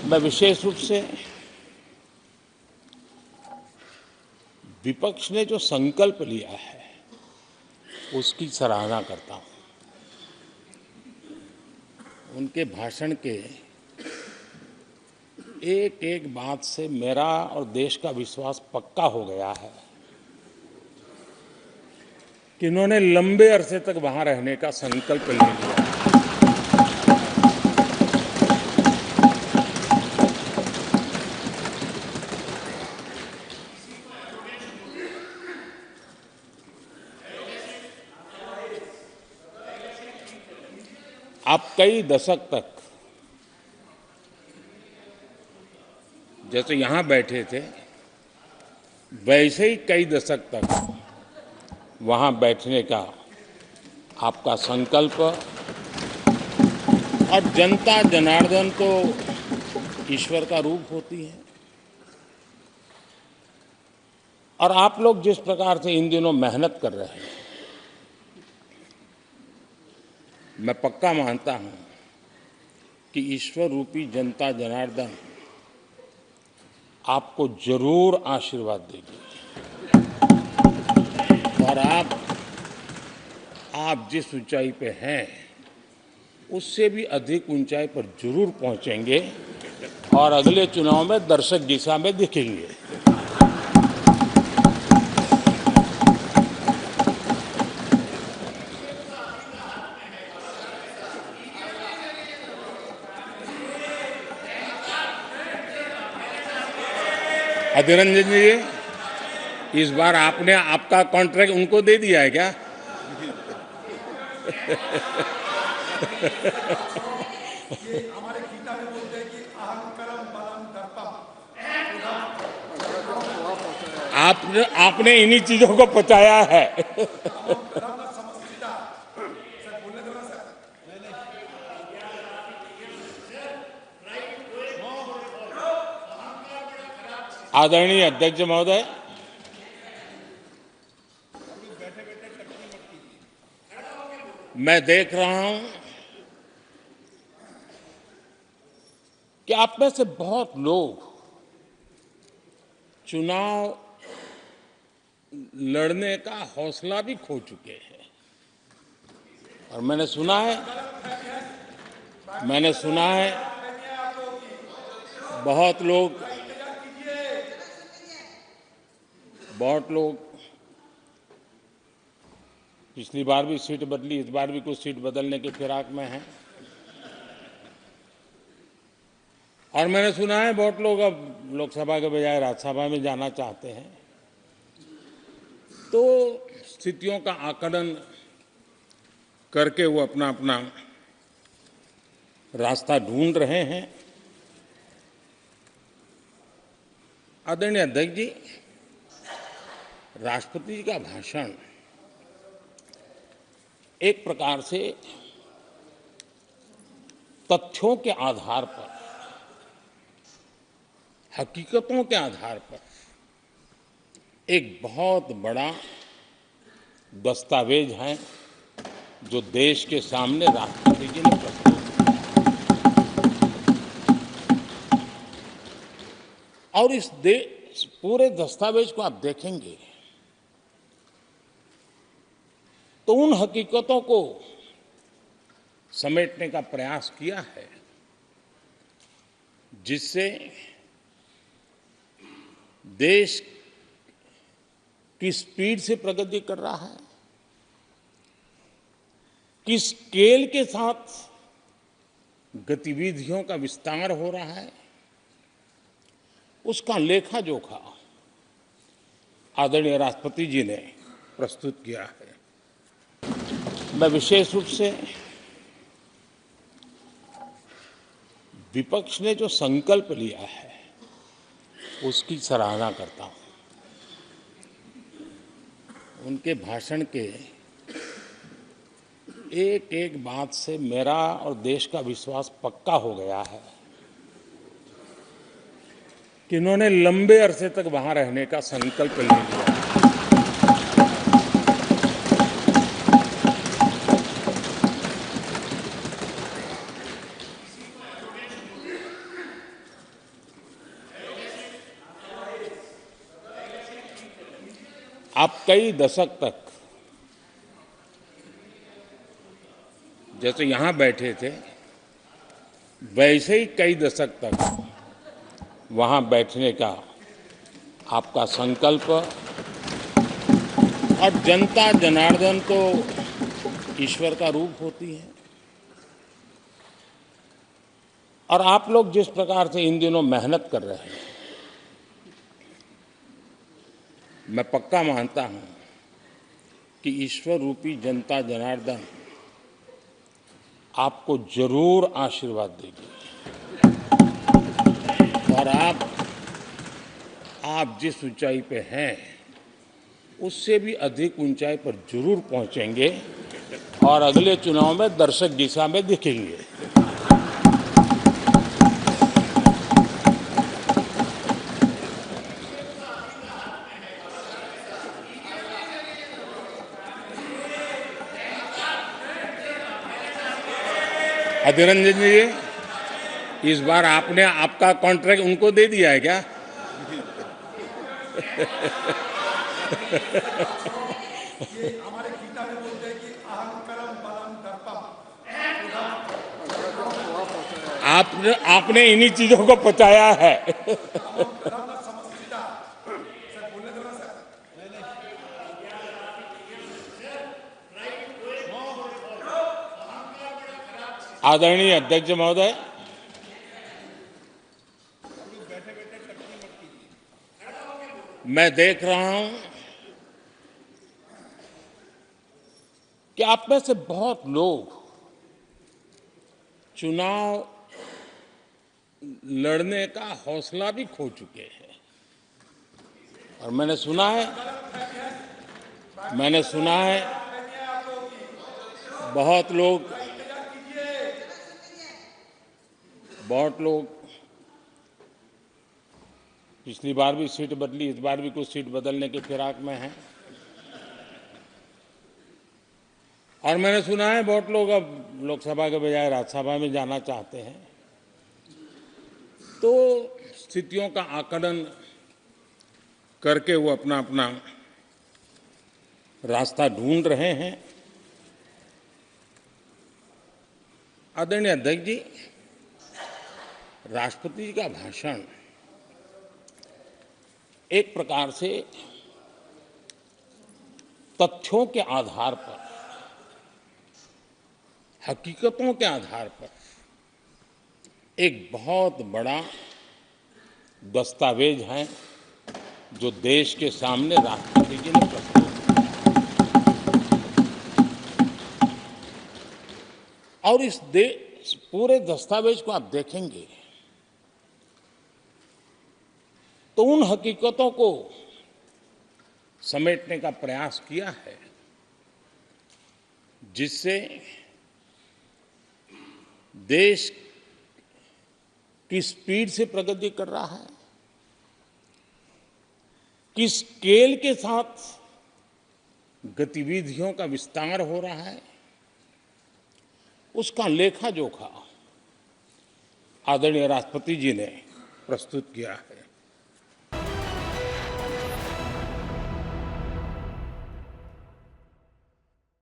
मैं विशेष रूप से विपक्ष ने जो संकल्प लिया है उसकी सराहना करता हूं। उनके भाषण के एक एक बात से मेरा और देश का विश्वास पक्का हो गया है कि इन्होंने लंबे अरसे तक वहां रहने का संकल्प ले लिया। आप कई दशक तक जैसे यहां बैठे थे वैसे ही कई दशक तक वहां बैठने का आपका संकल्प, और जनता जनार्दन तो ईश्वर का रूप होती है, और आप लोग जिस प्रकार से इन दिनों मेहनत कर रहे हैं, मैं पक्का मानता हूं कि ईश्वर रूपी जनता जनार्दन आपको जरूर आशीर्वाद देगी और आप जिस ऊंचाई पे हैं उससे भी अधिक ऊंचाई पर जरूर पहुंचेंगे और अगले चुनाव में दर्शक दिशा में दिखेंगे। अधीर रंजन जी, इस बार आपने आपका कॉन्ट्रैक्ट उनको दे दिया है क्या? आपने इन्हीं चीजों को पचाया है। आदरणीय अध्यक्ष महोदय, मैं देख रहा हूं कि आप में से बहुत लोग चुनाव लड़ने का हौसला भी खो चुके हैं, और मैंने सुना है बहुत लोग पिछली बार भी सीट बदली, इस बार भी कुछ सीट बदलने की फिराक में हैं, और मैंने सुना है बहुत लोग अब लोकसभा के बजाय राज्यसभा में जाना चाहते हैं। तो स्थितियों का आकलन करके वो अपना अपना रास्ता ढूंढ रहे हैं। आदरणीय अध्यक्ष जी, राष्ट्रपति जी का भाषण एक प्रकार से तथ्यों के आधार पर, हकीकतों के आधार पर एक बहुत बड़ा दस्तावेज है जो देश के सामने राष्ट्रपति जी ने प्रस्तुत किया। और इस पूरे दस्तावेज को आप देखेंगे तो उन हकीकतों को समेटने का प्रयास किया है जिससे देश किस स्पीड से प्रगति कर रहा है, किस स्केल के साथ गतिविधियों का विस्तार हो रहा है, उसका लेखा जोखा आदरणीय राष्ट्रपति जी ने प्रस्तुत किया है। मैं विशेष रूप से विपक्ष ने जो संकल्प लिया है उसकी सराहना करता हूं। उनके भाषण के एक एक बात से मेरा और देश का विश्वास पक्का हो गया है कि इन्होंने लंबे अरसे तक वहां रहने का संकल्प ले लिया। आप कई दशक तक जैसे यहाँ बैठे थे वैसे ही कई दशक तक वहाँ बैठने का आपका संकल्प, और जनता जनार्दन तो ईश्वर का रूप होती है। और आप लोग जिस प्रकार से इन दिनों मेहनत कर रहे हैं, मैं पक्का मानता हूं कि ईश्वर रूपी जनता जनार्दन आपको जरूर आशीर्वाद देगी। और आप जिस ऊंचाई पे हैं उससे भी अधिक ऊंचाई पर जरूर पहुंचेंगे और अगले चुनाव में दर्शक दिशा में दिखेंगे। अधीर रंजन जी, इस बार आपने आपका कॉन्ट्रैक्ट उनको दे दिया है क्या? आपने इन्हीं चीजों को पचाया है। आदरणीय अध्यक्ष महोदय, मैं देख रहा हूं कि आप में से बहुत लोग चुनाव लड़ने का हौसला भी खो चुके हैं। और मैंने सुना है बहुत लोग पिछली बार भी सीट बदली, इस बार भी कुछ सीट बदलने के फिराक में हैं। और मैंने सुना है बहुत लोग अब लोकसभा के बजाय राज्यसभा में जाना चाहते हैं। तो स्थितियों का आकलन करके वो अपना अपना रास्ता ढूंढ रहे हैं। आदरणीय अध्यक्ष जी, राष्ट्रपति जी का भाषण एक प्रकार से तथ्यों के आधार पर, हकीकतों के आधार पर एक बहुत बड़ा दस्तावेज है जो देश के सामने राष्ट्रपति जी ने प्रस्तुत किया। और इस पूरे दस्तावेज को आप देखेंगे तो उन हकीकतों को समेटने का प्रयास किया है जिससे देश किस स्पीड से प्रगति कर रहा है, किस स्केल के साथ गतिविधियों का विस्तार हो रहा है, उसका लेखा जोखा आदरणीय राष्ट्रपति जी ने प्रस्तुत किया है।